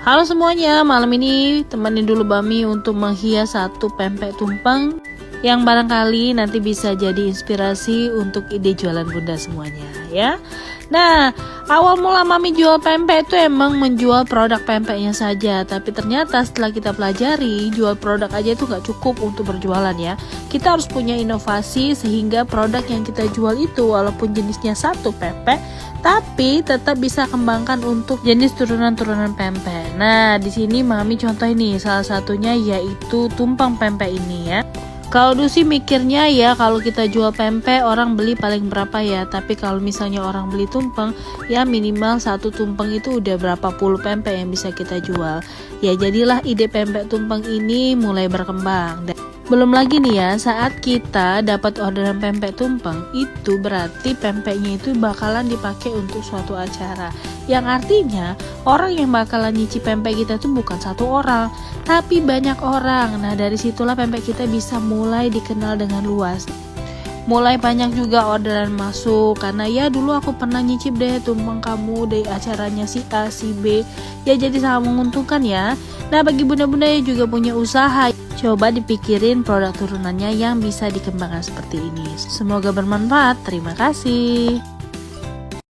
Halo semuanya, malam ini temenin dulu Bami untuk menghias satu pempek tumpeng yang barangkali nanti bisa jadi inspirasi untuk ide jualan bunda semuanya ya. Nah, awal mula Mami jual pempek itu emang menjual produk pempeknya saja, tapi ternyata setelah kita pelajari, jual produk aja itu gak cukup untuk berjualan ya. Kita harus punya inovasi sehingga produk yang kita jual itu walaupun jenisnya satu pempek, tapi tetap bisa kembangkan untuk jenis turunan-turunan pempek. Nah, di sini Mami contoh ini, salah satunya yaitu tumpeng pempek ini ya. Kalau dulu sih mikirnya ya kalau kita jual pempek orang beli paling berapa ya, tapi kalau misalnya orang beli tumpeng ya minimal satu tumpeng itu udah berapa puluh pempek yang bisa kita jual. Ya jadilah ide pempek tumpeng ini mulai berkembang. Belum lagi nih ya, saat kita dapat orderan pempek tumpeng, itu berarti pempeknya itu bakalan dipakai untuk suatu acara. Yang artinya, orang yang bakalan nyicip pempek kita itu bukan satu orang, tapi banyak orang. Nah, dari situlah pempek kita bisa mulai dikenal dengan luas. Mulai banyak juga orderan masuk, karena ya dulu aku pernah nyicip deh tumpeng kamu dari acaranya si A, si B. Ya jadi sangat menguntungkan ya. Nah, bagi bunda-bunda yang juga punya usaha, coba dipikirin produk turunannya yang bisa dikembangkan seperti ini. Semoga bermanfaat. Terima kasih.